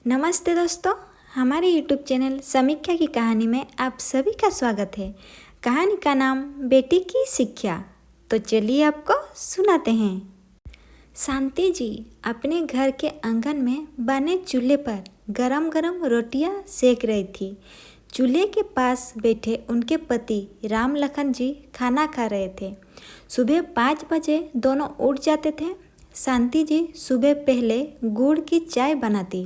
नमस्ते दोस्तों, हमारे यूट्यूब चैनल समीक्षा की कहानी में आप सभी का स्वागत है। कहानी का नाम बेटी की शिक्षा। तो चलिए आपको सुनाते हैं। शांति जी अपने घर के आंगन में बने चूल्हे पर गरम गरम रोटियां सेक रही थी। चूल्हे के पास बैठे उनके पति राम लखन जी खाना खा रहे थे। सुबह 5 बजे दोनों उठ जाते थे। शांति जी सुबह पहले गुड़ की चाय बनाती,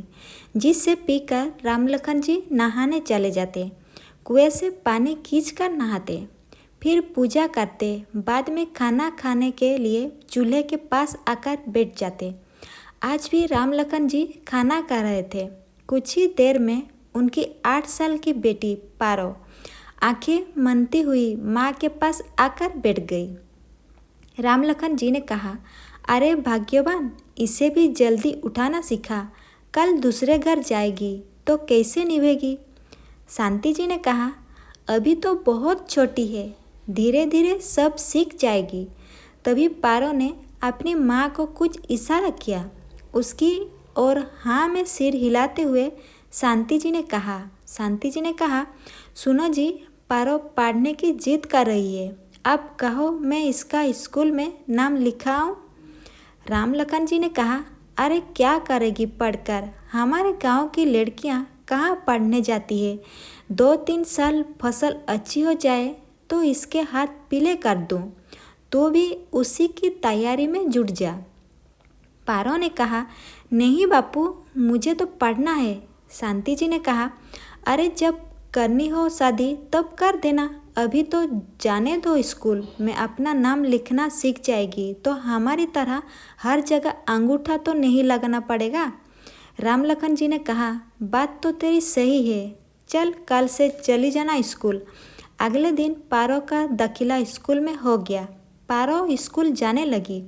जिससे पीकर राम लखन जी नहाने चले जाते। कुएं से पानी खींचकर नहाते, फिर पूजा करते। बाद में खाना खाने के लिए चूल्हे के पास आकर बैठ जाते। आज भी राम लखन जी खाना खा रहे थे। कुछ ही देर में उनकी 8 साल की बेटी पारो आंखें मनती हुई माँ के पास आकर बैठ गई। राम लखन जी ने कहा, अरे भाग्यवान, इसे भी जल्दी उठाना सीखा। कल दूसरे घर जाएगी तो कैसे निभेगी। शांति जी ने कहा, अभी तो बहुत छोटी है, धीरे धीरे सब सीख जाएगी। तभी पारो ने अपनी माँ को कुछ इशारा किया। उसकी और हाँ में सिर हिलाते हुए शांति जी ने कहा, सुनो जी, पारो पढ़ने की जिद कर रही है। अब कहो मैं इसका स्कूल में नाम लिखाऊं। राम लखन जी ने कहा, अरे क्या करेगी पढ़कर, हमारे गांव की लड़कियां कहाँ पढ़ने जाती है। 2-3 साल फसल अच्छी हो जाए तो इसके हाथ पीले कर दूं, तो भी उसी की तैयारी में जुट जा। पारो ने कहा, नहीं बापू, मुझे तो पढ़ना है। शांति जी ने कहा, अरे जब करनी हो शादी तब कर देना, अभी तो जाने दो। स्कूल में अपना नाम लिखना सीख जाएगी तो हमारी तरह हर जगह अंगूठा तो नहीं लगाना पड़ेगा। राम लखन जी ने कहा, बात तो तेरी सही है, चल कल से चली जाना स्कूल। अगले दिन पारो का दाखिला स्कूल में हो गया। पारो स्कूल जाने लगी।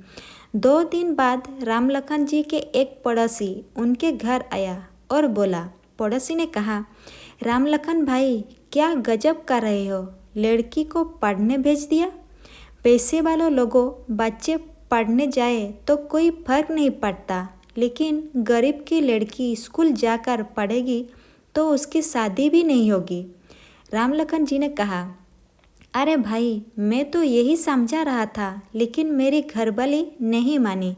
2 दिन बाद राम लखन जी के एक पड़ोसी उनके घर आया और बोला। पड़ोसी ने कहा, राम लखन भाई, क्या गजब कर रहे हो, लड़की को पढ़ने भेज दिया। पैसे वालों लोगों बच्चे पढ़ने जाए तो कोई फर्क नहीं पड़ता, लेकिन गरीब की लड़की स्कूल जाकर पढ़ेगी तो उसकी शादी भी नहीं होगी। राम लखन जी ने कहा, अरे भाई, मैं तो यही समझा रहा था, लेकिन मेरी घरवाली नहीं मानी।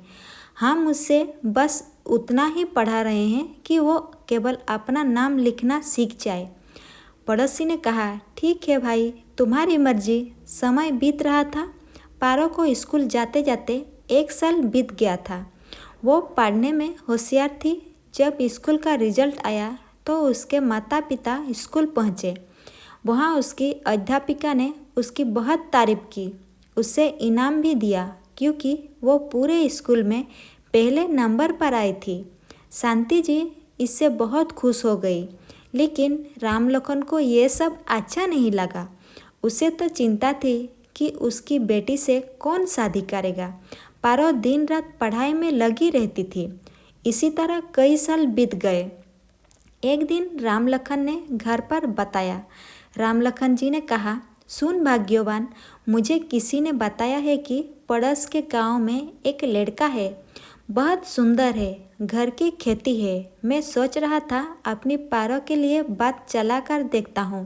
हम उससे बस उतना ही पढ़ा रहे हैं कि वो केवल अपना नाम लिखना सीख जाए। पड़ोसी ने कहा, ठीक है भाई, तुम्हारी मर्जी। समय बीत रहा था। पारो को स्कूल जाते जाते 1 साल बीत गया था। वो पढ़ने में होशियार थी। जब स्कूल का रिजल्ट आया तो उसके माता पिता स्कूल पहुँचे। वहाँ उसकी अध्यापिका ने उसकी बहुत तारीफ की, उसे इनाम भी दिया, क्योंकि वो पूरे स्कूल में पहले नंबर पर आई थी। शांति जी इससे बहुत खुश हो गई, लेकिन राम लखन को ये सब अच्छा नहीं लगा। उसे तो चिंता थी कि उसकी बेटी से कौन शादी करेगा। पारो दिन रात पढ़ाई में लगी रहती थी। इसी तरह कई साल बीत गए। एक दिन राम लखन ने घर पर बताया। राम लखन जी ने कहा, सुन भाग्यवान, मुझे किसी ने बताया है कि पड़ोस के गांव में एक लड़का है, बहुत सुंदर है, घर की खेती है। मैं सोच रहा था अपनी पारो के लिए बात चला कर देखता हूँ।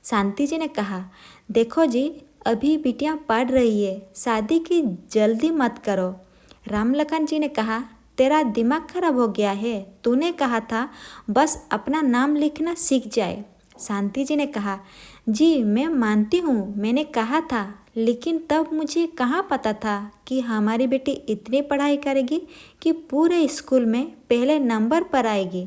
शांति जी ने कहा, देखो जी, अभी बिटियाँ पढ़ रही है, शादी की जल्दी मत करो। राम लखन जी ने कहा, तेरा दिमाग खराब हो गया है, तूने कहा था बस अपना नाम लिखना सीख जाए। शांति जी ने कहा, जी मैं मानती हूँ, मैंने कहा था, लेकिन तब मुझे कहाँ पता था कि हमारी बेटी इतनी पढ़ाई करेगी कि पूरे स्कूल में पहले नंबर पर आएगी।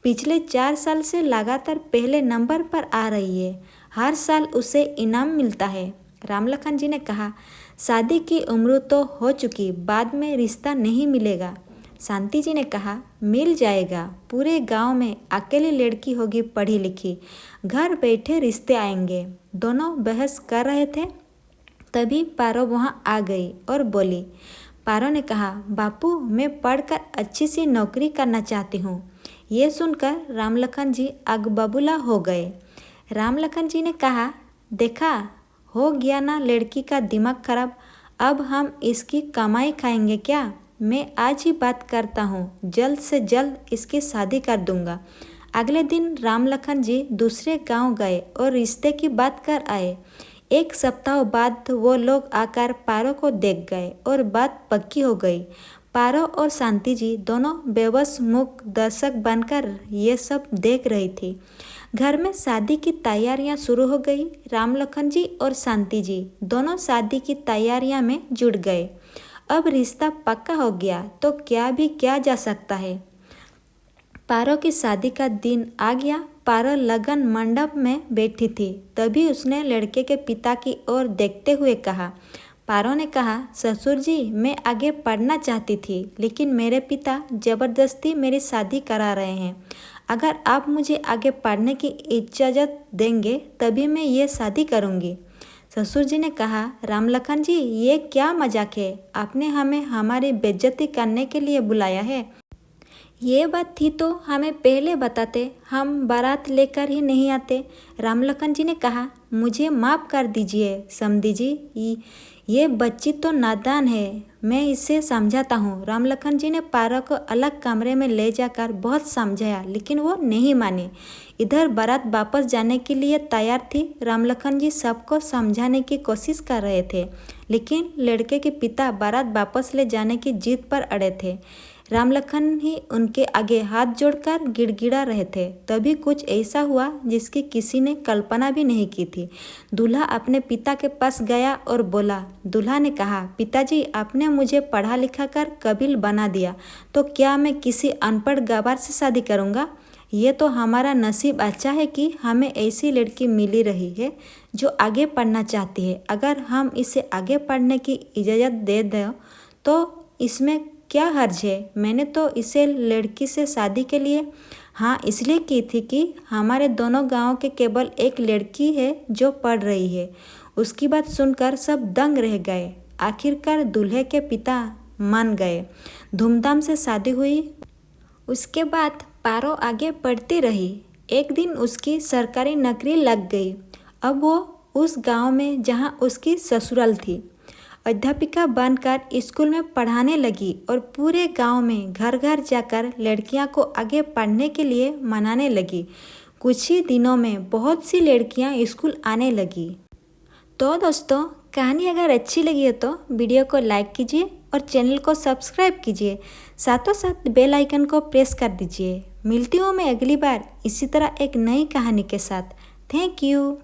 पिछले 4 साल से लगातार पहले नंबर पर आ रही है। हर साल उसे इनाम मिलता है। राम लखन जी ने कहा, शादी की उम्र तो हो चुकी, बाद में रिश्ता नहीं मिलेगा। शांति जी ने कहा, मिल जाएगा। पूरे गांव में अकेली लड़की होगी पढ़ी लिखी, घर बैठे रिश्ते आएंगे। दोनों बहस कर रहे थे, तभी पारो वहाँ आ गई और बोली। पारो ने कहा, बापू, मैं पढ़कर अच्छी सी नौकरी करना चाहती हूँ। ये सुनकर राम लखन जी आग बबूला हो गए। राम लखन जी ने कहा, देखा, हो गया ना लड़की का दिमाग खराब। अब हम इसकी कमाई खाएंगे क्या। मैं आज ही बात करता हूँ, जल्द से जल्द इसकी शादी कर दूंगा। अगले दिन राम लखन जी दूसरे गांव गए और रिश्ते की बात कर आए। एक सप्ताह बाद वो लोग आकर पारो को देख गए और बात पक्की हो गई। पारो और शांति जी दोनों बेबस मूक दर्शक बनकर ये सब देख रही थी। घर में शादी की तैयारियां शुरू हो गई। राम लखन जी और शांति जी दोनों शादी की तैयारियां में जुट गए। अब रिश्ता पक्का हो गया तो क्या भी किया जा सकता है। पारो की शादी का दिन आ गया। पारो लगन मंडप में बैठी थी, तभी उसने लड़के के पिता की ओर देखते हुए कहा। पारो ने कहा, ससुर जी, मैं आगे पढ़ना चाहती थी, लेकिन मेरे पिता ज़बरदस्ती मेरी शादी करा रहे हैं। अगर आप मुझे आगे पढ़ने की इजाज़त देंगे तभी मैं ये शादी करूँगी। ससुर जी ने कहा, राम लखन जी, ये क्या मजाक है? आपने हमें हमारी बेइज्जती करने के लिए बुलाया है? ये बात थी तो हमें पहले बताते, हम बारात लेकर ही नहीं आते। राम लखन जी ने कहा, मुझे माफ़ कर दीजिए समधी जी, ये बच्ची तो नादान है, मैं इसे समझाता हूँ। राम लखन जी ने पारो को अलग कमरे में ले जाकर बहुत समझाया, लेकिन वो नहीं मानी। इधर बारात वापस जाने के लिए तैयार थी। राम लखन जी सबको समझाने की कोशिश कर रहे थे, लेकिन लड़के के पिता बारात वापस ले जाने की जिद पर अड़े थे। राम लखन ही उनके आगे हाथ जोड़कर गिड़गिड़ा रहे थे। तभी कुछ ऐसा हुआ जिसकी किसी ने कल्पना भी नहीं की थी। दूल्हा अपने पिता के पास गया और बोला। दूल्हा ने कहा, पिताजी, आपने मुझे पढ़ा लिखा कर काबिल बना दिया, तो क्या मैं किसी अनपढ़ गवार से शादी करूँगा? ये तो हमारा नसीब अच्छा है कि हमें ऐसी लड़की मिली रही है जो आगे पढ़ना चाहती है। अगर हम इसे आगे पढ़ने की इजाज़त दे दें तो इसमें क्या हर्ज है? मैंने तो इसे लड़की से शादी के लिए हाँ इसलिए की थी कि हमारे दोनों गांव के केवल एक लड़की है जो पढ़ रही है। उसकी बात सुनकर सब दंग रह गए। आखिरकार दूल्हे के पिता मान गए। धूमधाम से शादी हुई। उसके बाद पारो आगे पढ़ती रही। एक दिन उसकी सरकारी नौकरी लग गई। अब वो उस गांव में जहां उसकी ससुराल थी, अध्यापिका बनकर स्कूल में पढ़ाने लगी और पूरे गांव में घर घर जाकर लड़कियां को आगे पढ़ने के लिए मनाने लगी। कुछ ही दिनों में बहुत सी लड़कियां स्कूल आने लगी। तो दोस्तों, कहानी अगर अच्छी लगी हो तो वीडियो को लाइक कीजिए और चैनल को सब्सक्राइब कीजिए। साथों साथ बेल आइकन को प्रेस कर दीजिए। मिलती हूँ मैं अगली बार इसी तरह एक नई कहानी के साथ। Thank you.